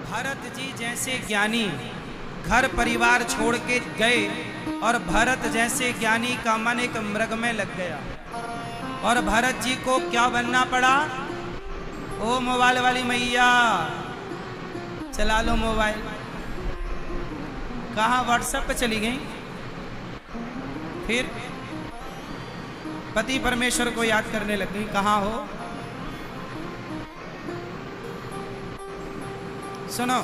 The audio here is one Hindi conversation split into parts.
भरत जी जैसे ज्ञानी घर परिवार छोड़ के गए और भरत जैसे ज्ञानी का मन एक मृग में लग गया और भरत जी को क्या बनना पड़ा। ओ मोबाइल वाली मैया चला लो मोबाइल। कहाँ व्हाट्सएप पे चली गई। फिर पति परमेश्वर को याद करने लग गई। कहाँ हो। सुनो,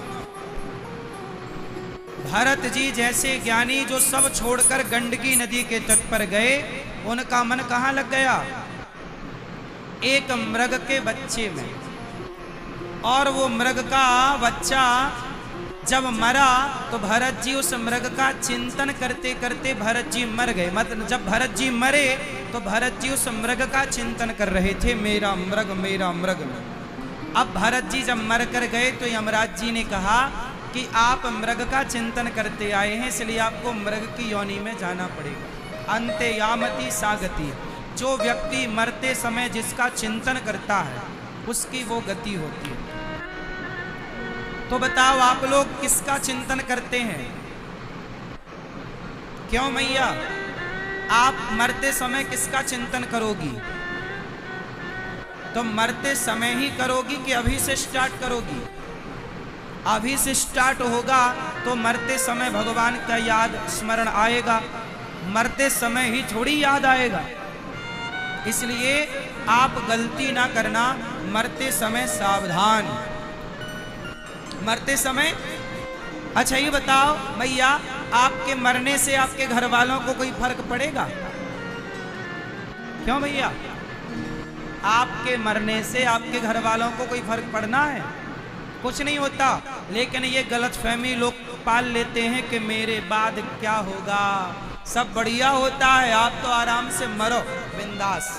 भरत जी जैसे ज्ञानी जो सब छोड़कर गंडकी नदी के तट पर गए, उनका मन कहाँ लग गया। एक मृग के बच्चे में। और वो मृग का बच्चा जब मरा तो भरत जी उस मृग का चिंतन करते करते भरत जी मर गए। मतलब जब भरत जी मरे तो भरत जी उस मृग का चिंतन कर रहे थे, मेरा मृग मेरा मृग। अब भरत जी जब मर कर गए तो यमराज जी ने कहा कि आप मृग का चिंतन करते आए हैं, इसलिए आपको मृग की योनि में जाना पड़ेगा। अंते यामति सागति। जो व्यक्ति मरते समय जिसका चिंतन करता है उसकी वो गति होती है। तो बताओ आप लोग किसका चिंतन करते हैं। क्यों मैया, आप मरते समय किसका चिंतन करोगी। तो मरते समय ही करोगी कि अभी से स्टार्ट करोगी। अभी से स्टार्ट होगा तो मरते समय भगवान का याद स्मरण आएगा, मरते समय ही थोड़ी याद आएगा। इसलिए आप गलती ना करना, मरते समय सावधान। मरते समय अच्छा ये बताओ भैया, आपके मरने से आपके घर वालों को कोई फर्क पड़ेगा। क्यों भैया, आपके मरने से आपके घर वालों को कोई फर्क पड़ना है, कुछ नहीं होता। लेकिन ये गलतफहमी लोग पाल लेते हैं कि मेरे बाद क्या होगा, सब बढ़िया होता है, आप तो आराम से मरो बिंदास।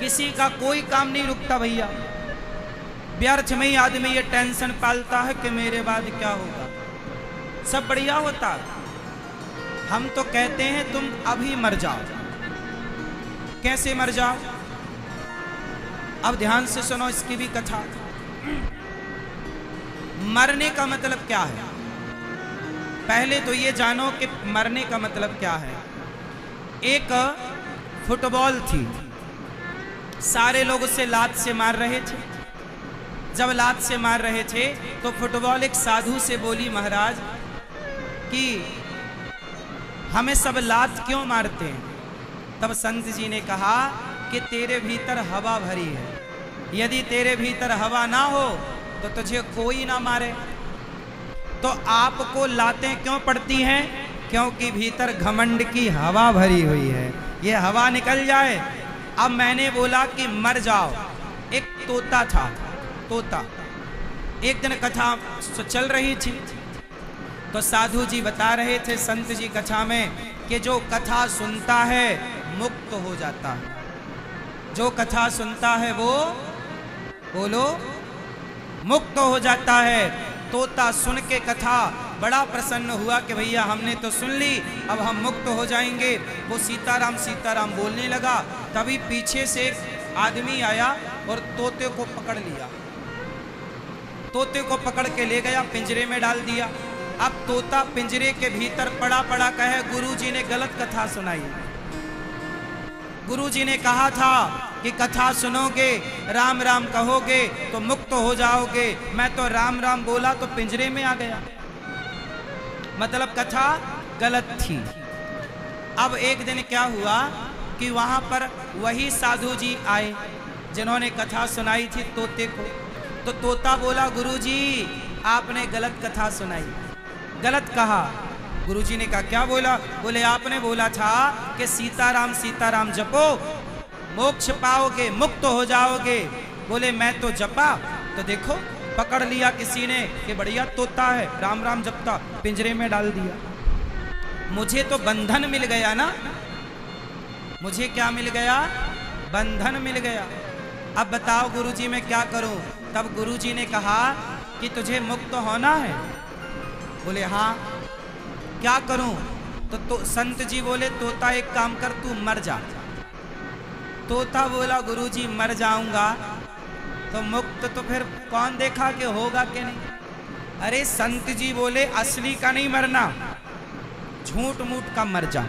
किसी का कोई काम नहीं रुकता भैया। व्यर्थ में ही आदमी ये टेंशन पालता है कि मेरे बाद क्या होगा, सब बढ़िया होता है। हम तो कहते हैं तुम अभी मर जाओ। कैसे मर जाओ, अब ध्यान से सुनो इसकी भी कथा। मरने का मतलब क्या है, पहले तो ये जानो कि मरने का मतलब क्या है। एक फुटबॉल थी, सारे लोग उसे लात से मार रहे थे। जब लात से मार रहे थे तो फुटबॉल एक साधु से बोली, महाराज कि हमें सब लात क्यों मारते हैं। तब संत जी ने कहा कि तेरे भीतर हवा भरी है, यदि तेरे भीतर हवा ना हो तो तुझे कोई ना मारे। तो आपको लातें क्यों पड़ती हैं, क्योंकि भीतर घमंड की हवा भरी हुई है, ये हवा निकल जाए। अब मैंने बोला कि मर जाओ। एक तोता था, तोता। एक दिन कथा चल रही थी तो साधु जी बता रहे थे संत जी कथा में कि जो कथा सुनता है मुक्त हो जाता है। जो कथा सुनता है वो बोलो मुक्त हो जाता है। तोता सुन के कथा बड़ा प्रसन्न हुआ कि भैया हमने तो सुन ली, अब हम मुक्त हो जाएंगे। वो सीताराम सीताराम बोलने लगा। तभी पीछे से एक आदमी आया और तोते को पकड़ लिया। तोते को पकड़ के ले गया, पिंजरे में डाल दिया। अब तोता पिंजरे के भीतर पड़ा पड़ा कहे, गुरुजी ने गलत कथा सुनाई। गुरुजी ने कहा था कि कथा सुनोगे, राम राम कहोगे तो मुक्त हो जाओगे। मैं तो राम राम बोला तो पिंजरे में आ गया, मतलब कथा गलत थी। अब एक दिन क्या हुआ कि वहां पर वही साधु जी आए जिन्होंने कथा सुनाई थी तोते को। तो तोता बोला, गुरुजी आपने गलत कथा सुनाई, गलत कहा। गुरुजी ने कहा क्या बोला। बोले आपने बोला था कि सीताराम सीताराम जपो मोक्ष पाओगे, मुक्त हो जाओगे। बोले मैं तो जपा तो देखो पकड़ लिया किसी ने कि बढ़िया तोता है, राम राम जपता, पिंजरे में डाल दिया। मुझे तो बंधन मिल गया ना, मुझे क्या मिल गया, बंधन मिल गया। अब बताओ गुरुजी मैं क्या करूं। तब गुरुजी ने कहा कि तुझे मुक्त होना है। बोले हाँ, क्या करूं। तो संत जी बोले तोता एक काम कर, तू मर जा। तोता बोला गुरुजी मर जाऊंगा तो मुक्त तो फिर कौन देखा कि होगा कि नहीं। अरे संत जी बोले असली का नहीं मरना, झूठ मूठ का मर जा।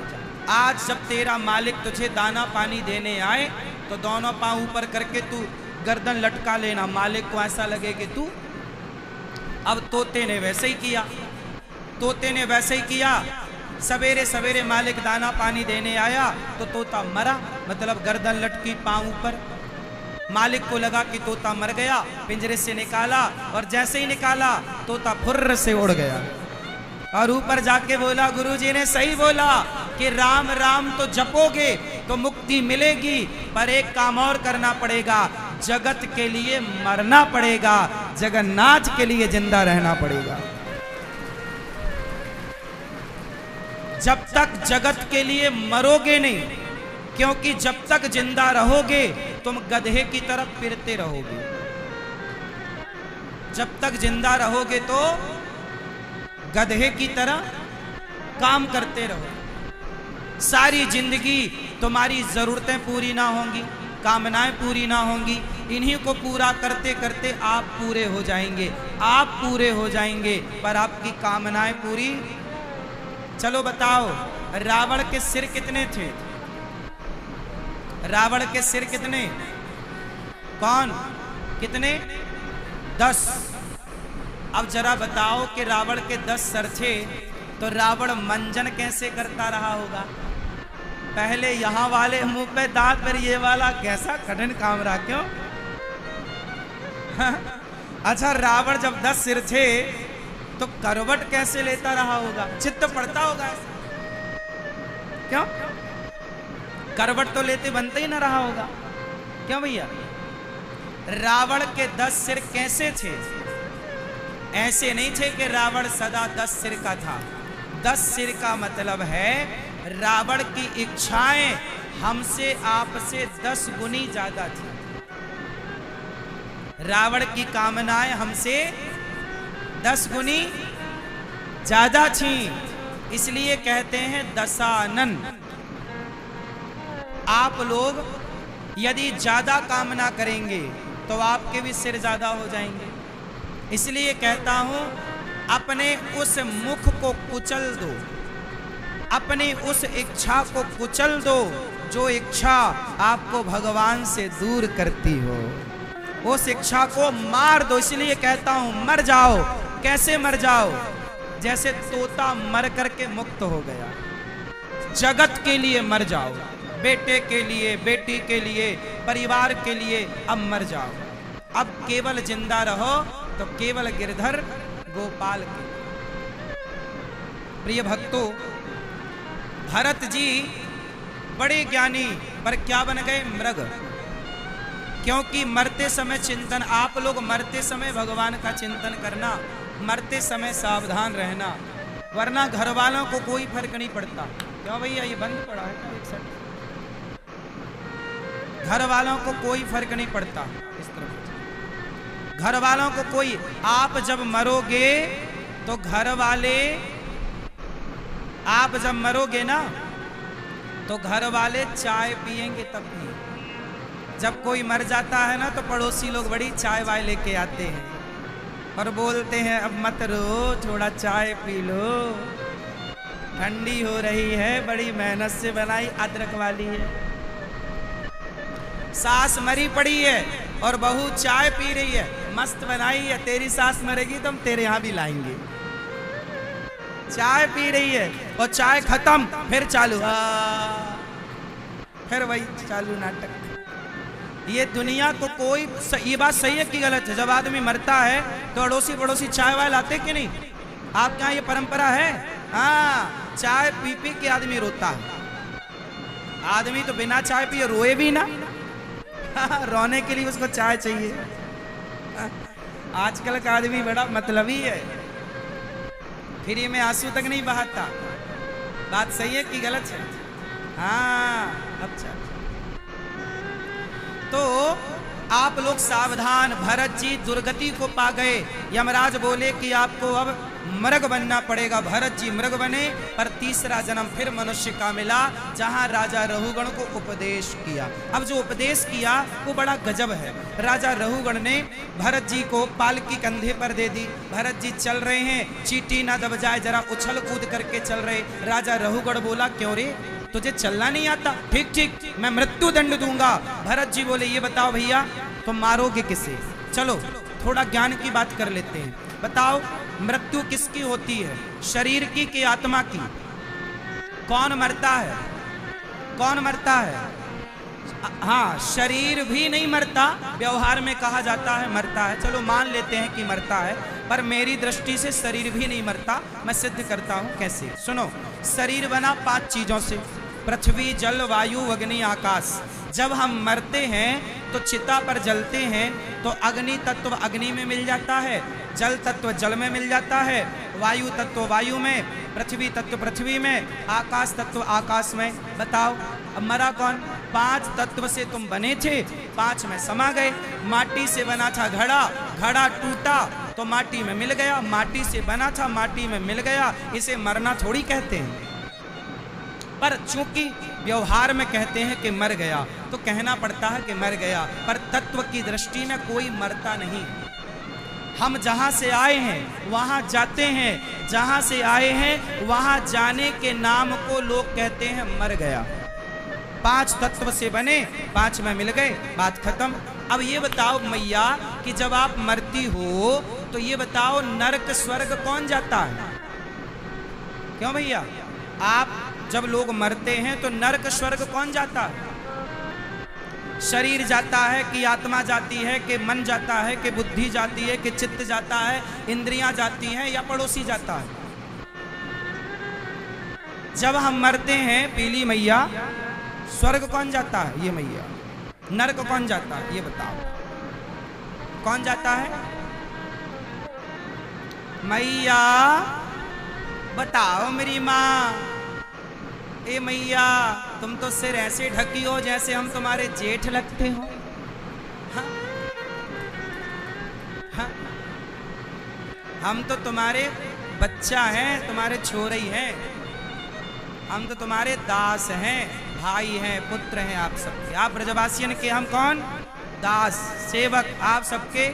आज जब तेरा मालिक तुझे दाना पानी देने आए तो दोनों पांव ऊपर करके तू गर्दन लटका लेना, मालिक को ऐसा लगे कि तू। अब तोते ने वैसे ही किया, तोते ने वैसे ही किया। सवेरे सवेरे मालिक दाना पानी देने आया तो तोता मरा, मतलब गर्दन लटकी पांव ऊपर। मालिक को लगा कि तोता मर गया, पिंजरे से निकाला और जैसे ही निकाला तोता फुर्र से उड़ गया और ऊपर जाके बोला, गुरुजी ने सही बोला कि राम राम तो जपोगे तो मुक्ति मिलेगी, पर एक काम और करना पड़ेगा, जगत के लिए मरना पड़ेगा, जगन्नाथ के लिए जिंदा रहना पड़ेगा। जब तक जगत के लिए मरोगे नहीं, क्योंकि जब तक जिंदा रहोगे तुम गधे की तरफ फिरते रहोगे। जब तक जिंदा रहोगे तो गधे की तरह काम करते रहो। सारी जिंदगी तुम्हारी जरूरतें पूरी ना होंगी, कामनाएं पूरी ना होंगी, इन्हीं को पूरा करते करते आप पूरे हो जाएंगे। आप पूरे हो जाएंगे पर आपकी कामनाएं पूरी। चलो बताओ, रावण के सिर कितने थे? रावण के सिर कितने? कौन कितने? 10। अब जरा बताओ कि रावण के 10 सर थे तो रावण मंजन कैसे करता रहा होगा? पहले यहां वाले मुंह पे दांत, फिर ये वाला, कैसा कठिन काम रहा। क्यों? अच्छा, रावण जब 10 सिर थे तो करवट कैसे लेता रहा होगा? चित्त पड़ता होगा ऐसा। क्यों? करवट तो लेते बनते ही ना रहा होगा। क्यों भैया? रावण के 10 सिर कैसे थे? ऐसे नहीं थे कि रावण सदा 10 सिर का था। 10 सिर का मतलब है रावण की इच्छाएं हमसे आपसे 10 गुनी ज्यादा थी। रावण की कामनाएं हमसे 10 गुनी ज्यादा थी, इसलिए कहते हैं दशानन। आप लोग यदि ज्यादा कामना करेंगे तो आपके भी सिर ज्यादा हो जाएंगे। इसलिए कहता हूं, अपने उस मुख को कुचल दो, अपनी उस इच्छा को कुचल दो जो इच्छा आपको भगवान से दूर करती हो। उस इच्छा को मार दो। इसलिए कहता हूं, मर जाओ। कैसे मर जाओ? जैसे तोता मर करके मुक्त हो गया। जगत के लिए मर जाओ, बेटे के लिए, बेटी के लिए, परिवार के लिए। अब मर जाओ। अब केवल जिंदा रहो तो केवल गिरधर गोपाल के। प्रिय भक्तों, भरत जी बड़े ज्ञानी, पर क्या बन गए? मृग। क्योंकि मरते समय चिंतन, आप लोग मरते समय भगवान का चिंतन करना, मरते समय सावधान रहना, वरना घर वालों को कोई फर्क नहीं पड़ता। क्यों भैया, ये बंद पड़ा है क्या? एक सेकंड। घर वालों को कोई फर्क नहीं पड़ता। इस तरफ घर वालों को कोई, आप जब मरोगे तो घर वाले, आप जब मरोगे ना तो घर वाले चाय पिएंगे तब भी। जब कोई मर जाता है ना तो पड़ोसी लोग बड़ी चाय वाय लेके आते हैं और बोलते हैं, अब मत रो, थोड़ा चाय पी लो, ठंडी हो रही है, बड़ी मेहनत से बनाई अदरक वाली है। सास मरी पड़ी है और बहू चाय पी रही है, मस्त बनाई है। तेरी सास मरेगी तो हम तेरे यहां भी लाएंगे। चाय पी रही है और चाय खत्म, फिर चालू, फिर वही चालू नाटक। ये दुनिया को कोई, ये बात सही है कि गलत है? जब आदमी मरता है तो अड़ोसी पड़ोसी चाय वाय लाते कि नहीं? आपके यहाँ ये परंपरा है? हाँ, चाय पी पी के आदमी रोता है। आदमी तो बिना चाय पिए रोए भी ना। रोने के लिए उसको चाय चाहिए। आजकल का आदमी बड़ा मतलबी है, फ्री में आंसू तक नहीं बहाता। बात सही है कि गलत है? हाँ, अच्छा। तो आप लोग सावधान, भरत जी दुर्गति को पा गए। यमराज बोले कि आपको अब मृग बनना पड़ेगा। भरत जी मृग बने, पर तीसरा जन्म फिर मनुष्य का मिला, जहां राजा रहुगण को उपदेश किया। अब जो उपदेश किया वो बड़ा गजब है। राजा रहुगण ने भरत जी को पालकी कंधे पर दे दी। भरत जी चल रहे हैं, चींटी ना दब जाए, जरा उछल कूद करके चल रहे। राजा रहुगण बोला, क्यों रे, तुझे चलना नहीं आता? ठीक ठीक, मैं मृत्यु दंड दूंगा। भरत जी बोले, ये बताओ भैया, तुम मारोगे किसे? चलो थोड़ा ज्ञान की बात कर लेते हैं। बताओ, मृत्यु किसकी होती है, शरीर की कि आत्मा की? कौन मरता है? कौन मरता है? हाँ, शरीर भी नहीं मरता, व्यवहार में कहा जाता है मरता है। चलो मान लेते हैं कि मरता है, पर मेरी दृष्टि से शरीर भी नहीं मरता। मैं सिद्ध करता हूं कैसे, सुनो। शरीर बना 5 चीजों से, पृथ्वी, जल, वायु, अग्नि, आकाश। जब हम मरते हैं तो चिता पर जलते हैं तो अग्नि तत्व अग्नि में मिल जाता है, जल तत्व जल में मिल जाता है, वायु तत्व वायु में, पृथ्वी तत्व पृथ्वी में, आकाश तत्व आकाश में। बताओ अब मरा कौन? 5 तत्व से तुम बने थे, 5 में समा गए। माटी से बना था घड़ा, घड़ा टूटा तो माटी में मिल गया, माटी से बना था माटी में मिल गया। इसे मरना थोड़ी कहते हैं, पर चूंकि व्यवहार में कहते हैं कि मर गया तो कहना पड़ता है कि मर गया, पर तत्व की दृष्टि में कोई मरता नहीं। हम जहां से आए हैं वहां जाते हैं, जहां से आए हैं वहां जाने के नाम को लोग कहते हैं मर गया। 5 तत्व से बने, 5 में मिल गए, बात खत्म। अब ये बताओ मैया कि जब आप मरती हो तो ये बताओ नरक स्वर्ग कौन जाता है? क्यों भैया, आप जब लोग मरते हैं तो नरक स्वर्ग कौन जाता है? शरीर जाता है कि आत्मा जाती है, कि मन जाता है, कि बुद्धि जाती है, कि चित्त जाता है, इंद्रियां जाती हैं, या पड़ोसी जाता है? जब हम मरते हैं पीली मैया, स्वर्ग कौन जाता है? ये मैया। नरक कौन जाता है? ये बताओ, कौन जाता है? मैया बताओ मेरी माँ। ए मैया, तुम तो सिर ऐसे ढकी हो जैसे हम तुम्हारे जेठ लगते हो। हाँ? हाँ? हम तो तुम्हारे बच्चा हैं, तुम्हारे छोरे ही हैं। हम तो तुम्हारे दास हैं, भाई हैं, पुत्र हैं आप सबके। आप ब्रजवासियन के हम कौन? दास, सेवक, आप सबके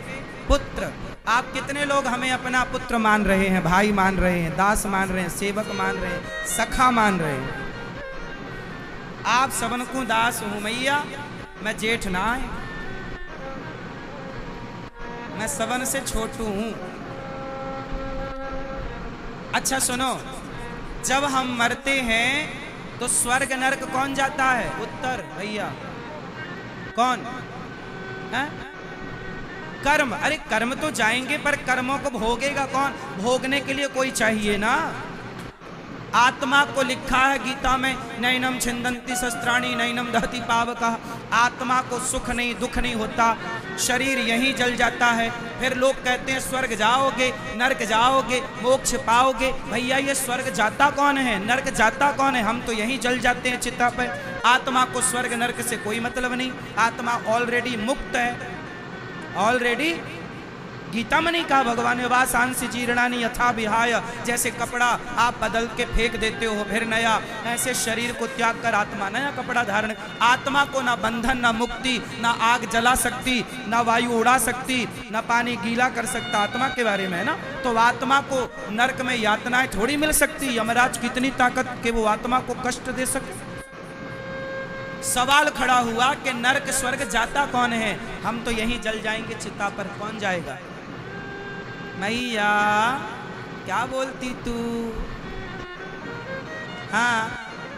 पुत्र। आप कितने लोग हमें अपना पुत्र मान रहे हैं, भाई मान रहे हैं, दास मान रहे हैं, सेवक मान रहे हैं, सखा मान रहे हैं? आप सबन को दास हूं मैया, मैं जेठ ना है, मैं सबन से छोटू हूं। अच्छा सुनो, जब हम मरते हैं तो स्वर्ग नरक कौन जाता है? उत्तर भैया, कौन है? कर्म। अरे कर्म तो जाएंगे, पर कर्मों को भोगेगा कौन? भोगने के लिए कोई चाहिए ना। आत्मा को लिखा है गीता में, नैनम छिंदंती शस्त्राणी नैनम दहती पावकः। आत्मा को सुख नहीं, दुख नहीं होता, शरीर यहीं जल जाता है। फिर लोग कहते हैं स्वर्ग जाओगे, नरक जाओगे, मोक्ष पाओगे। भैया ये स्वर्ग जाता कौन है, नरक जाता कौन है? हम तो यहीं जल जाते हैं चिता पर। आत्मा को स्वर्ग नरक से कोई मतलब नहीं, आत्मा ऑलरेडी मुक्त है, ऑलरेडी। गीता में नहीं कहा भगवान ने, वासांसि जीर्णानि यथा विहाय, जैसे कपड़ा आप बदल के फेंक देते हो फिर नया, ऐसे शरीर को त्याग कर आत्मा नया कपड़ा धारण। आत्मा को ना बंधन, ना मुक्ति, ना आग जला सकती, ना वायु उड़ा सकती, ना पानी गीला कर सकता। आत्मा के बारे में है ना। तो आत्मा को नरक में यातनाएं थोड़ी मिल सकती। यमराज कितनी ताकत के वो आत्मा को कष्ट दे सकते। सवाल खड़ा हुआ कि नरक स्वर्ग जाता कौन है? हम तो यहीं जल जाएंगे चिता पर, कौन जाएगा? मैया क्या बोलती तू? हाँ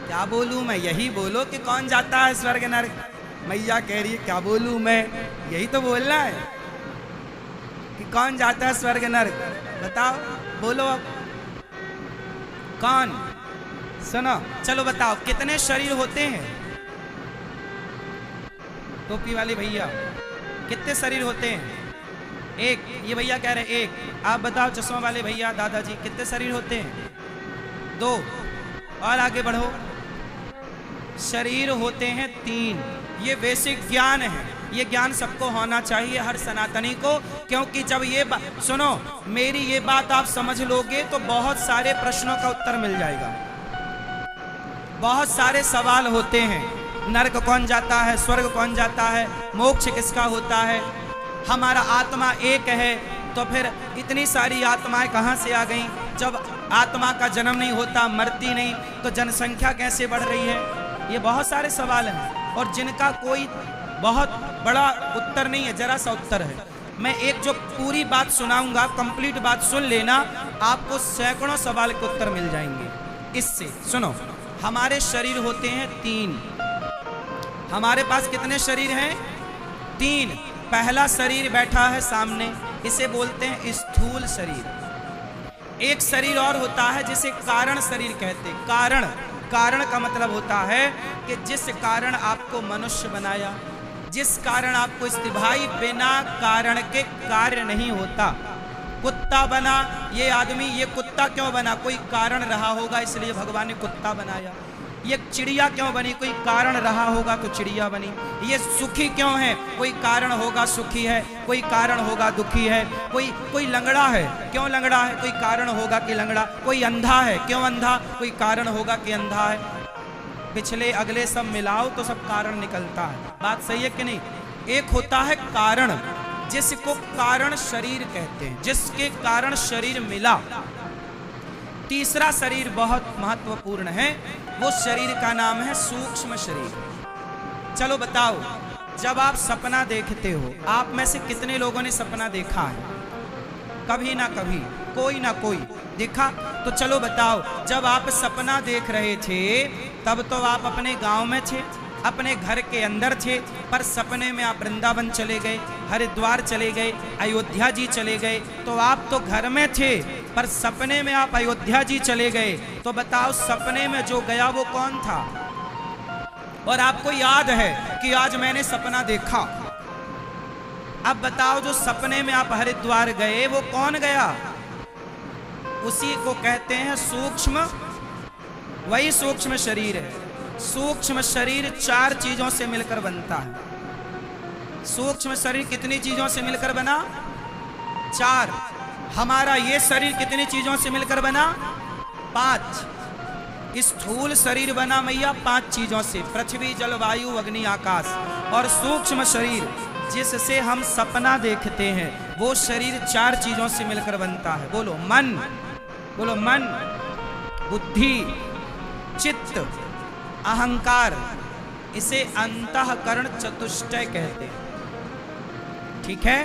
क्या बोलूं मैं? यही बोलो कि कौन जाता है स्वर्ग नरक। मैया कह रही है क्या बोलूं मैं, यही तो बोलना है कि कौन जाता है स्वर्ग नरक। बताओ, बोलो अब कौन? सुनो, चलो बताओ कितने शरीर होते हैं? टोपी वाले भैया, कितने शरीर होते हैं? एक। ये भैया कह रहे एक। आप बताओ चश्मा वाले भैया, दादाजी, कितने शरीर होते हैं? 2। और आगे बढ़ो। शरीर होते हैं 3। ये बेसिक ज्ञान है। ये ज्ञान सबको होना चाहिए, हर सनातनी को, क्योंकि जब ये सुनो, मेरी ये बात आप समझ लोगे तो बहुत सारे प्रश्नों का उत्तर मिल जाएगा। बहुत सारे सवाल होते हैं, नरक कौन जाता है, स्वर्ग कौन जाता है, मोक्ष किसका होता है, हमारा आत्मा एक है तो फिर इतनी सारी आत्माएं कहाँ से आ गईं? जब आत्मा का जन्म नहीं होता, मरती नहीं, तो जनसंख्या कैसे बढ़ रही है? ये बहुत सारे सवाल हैं और जिनका कोई बहुत बड़ा उत्तर नहीं है, जरा सा उत्तर है। मैं एक जो पूरी बात सुनाऊंगा, कंप्लीट बात सुन लेना, आपको सैकड़ों सवाल के उत्तर मिल जाएंगे इससे। सुनो, हमारे शरीर होते हैं 3। हमारे पास कितने शरीर हैं? 3। पहला शरीर बैठा है सामने, इसे बोलते हैं स्थूल शरीर। एक शरीर और होता है जिसे कारण शरीर कहते हैं। कारण का मतलब होता है कि जिस कारण आपको मनुष्य बनाया, जिस कारण आपको भाई, बिना कारण के कार्य नहीं होता। कुत्ता बना ये आदमी, ये कुत्ता क्यों बना? कोई कारण रहा होगा, इसलिए भगवान ने कुत्ता बनाया। ये चिड़िया क्यों बनी? कोई कारण रहा होगा तो चिड़िया बनी। ये सुखी क्यों है? कोई कारण होगा सुखी है, कोई कारण होगा दुखी है। कोई लंगड़ा है, क्यों लंगड़ा है? कोई कारण होगा कि लंगड़ा। कोई अंधा है, क्यों अंधा? कोई कारण होगा कि अंधा है। पिछले अगले सब मिलाओ तो सब कारण निकलता है। बात सही है कि नहीं? एक होता है कारण, जिसको कारण शरीर कहते हैं, जिसके कारण शरीर मिला। तीसरा शरीर बहुत महत्वपूर्ण है, वो शरीर का नाम है सूक्ष्म शरीर। चलो बताओ, जब आप सपना देखते हो, आप में से कितने लोगों ने सपना देखा है? कभी ना कभी, कोई ना कोई देखा। तो चलो बताओ, जब आप सपना देख रहे थे तब तो आप अपने गांव में थे, अपने घर के अंदर थे, पर सपने में आप वृंदावन चले गए, हरिद्वार चले गए, अयोध्या जी चले गए। तो आप तो घर में थे, पर सपने में आप अयोध्या जी चले गए। तो बताओ, सपने में जो गया वो कौन था? और आपको याद है कि आज मैंने सपना देखा। अब बताओ, जो सपने में आप हरिद्वार गए वो कौन गया? उसी को कहते हैं सूक्ष्म, वही सूक्ष्म शरीर है। सूक्ष्म शरीर 4 चीजों से मिलकर बनता है। सूक्ष्म शरीर कितनी चीजों से मिलकर बना? 4। हमारा ये शरीर कितनी चीजों से मिलकर बना? 5। स्थूल शरीर बना मैया 5 चीजों से, पृथ्वी, जल, वायु, अग्नि, आकाश। और सूक्ष्म शरीर जिससे हम सपना देखते हैं, वो शरीर 4 चीजों से मिलकर बनता है। बोलो मन, बोलो मन, बुद्धि, चित्त, अहंकार। इसे अंतःकरण चतुष्टय कहते हैं। ठीक है?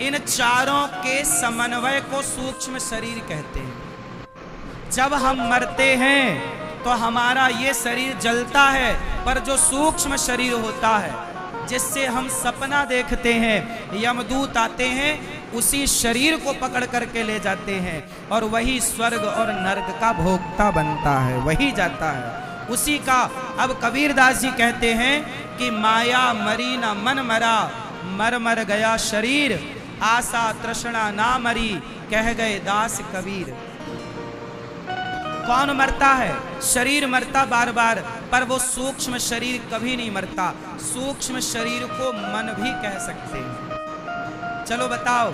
इन चारों के समन्वय को सूक्ष्म शरीर कहते हैं। जब हम मरते हैं तो हमारा ये शरीर जलता है, पर जो सूक्ष्म शरीर होता है जिससे हम सपना देखते हैं, यमदूत आते हैं, उसी शरीर को पकड़ करके ले जाते हैं और वही स्वर्ग और नरक का भोक्ता बनता है, वही जाता है उसी का। अब कबीरदास जी कहते हैं कि माया मरी न मन मरा, मर मर गया शरीर, आशा तृष्णा ना मरी, कह गए दास कबीर। कौन मरता है? शरीर मरता बार बार, पर वो सूक्ष्म शरीर कभी नहीं मरता। सूक्ष्म शरीर को मन भी कह सकते हैं। चलो बताओ,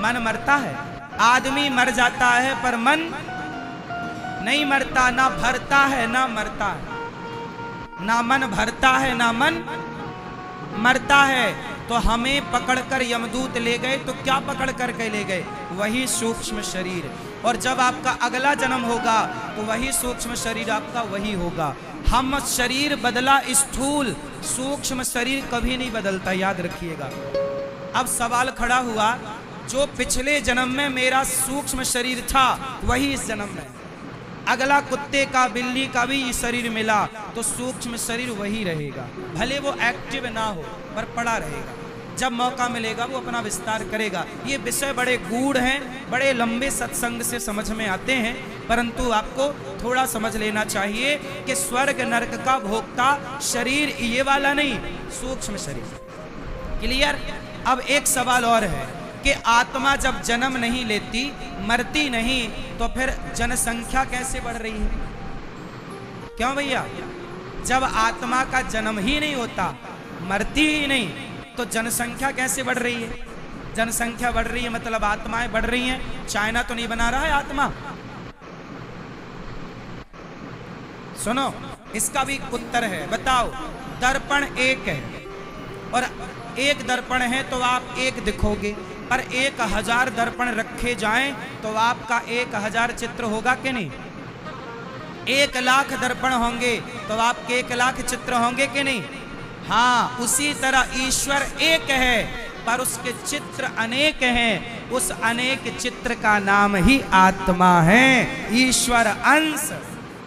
मन मरता है? आदमी मर जाता है पर मन नहीं मरता, ना भरता है ना मरता है। ना मन भरता है ना मन मरता है। तो हमें पकड़कर यमदूत ले गए, तो क्या पकड़ कर के ले गए? वही सूक्ष्म शरीर। और जब आपका अगला जन्म होगा तो वही सूक्ष्म शरीर आपका वही होगा। हम शरीर बदला स्थूल, सूक्ष्म शरीर कभी नहीं बदलता, याद रखिएगा। अब सवाल खड़ा हुआ, जो पिछले जन्म में मेरा सूक्ष्म शरीर था वही इस जन्म में, अगला कुत्ते का, बिल्ली का भी शरीर मिला तो सूक्ष्म शरीर वही रहेगा। भले वो एक्टिव ना हो पर पड़ा रहेगा। जब मौका मिलेगा वो अपना विस्तार करेगा। ये विषय बड़े गूढ़ हैं, बड़े लंबे सत्संग से समझ में आते हैं, परंतु आपको थोड़ा समझ लेना चाहिए कि स्वर्ग नरक का भोक्ता शरीर ये वाला नहीं, सूक्ष्म शरीर। क्लियर? अब एक सवाल और है कि आत्मा जब जन्म नहीं लेती, मरती नहीं, तो फिर जनसंख्या कैसे बढ़ रही है? क्यों भैया? जब आत्मा का जन्म ही नहीं होता, मरती ही नहीं, तो जनसंख्या कैसे बढ़ रही है? जनसंख्या बढ़ रही है मतलब आत्माएं बढ़ रही हैं। चाइना तो नहीं बना रहा है आत्मा। सुनो, इसका भी उत्तर है। बताओ, दर्पण एक है और एक दर्पण है तो आप एक दिखोगे, पर 1000 दर्पण रखे जाएं तो आपका 1000 चित्र होगा कि नहीं? 1,00,000 दर्पण होंगे तो आपके 1,00,000 चित्र होंगे कि नहीं? हाँ, उसी तरह ईश्वर एक है पर उसके चित्र अनेक हैं। उस अनेक चित्र का नाम ही आत्मा है। ईश्वर अंश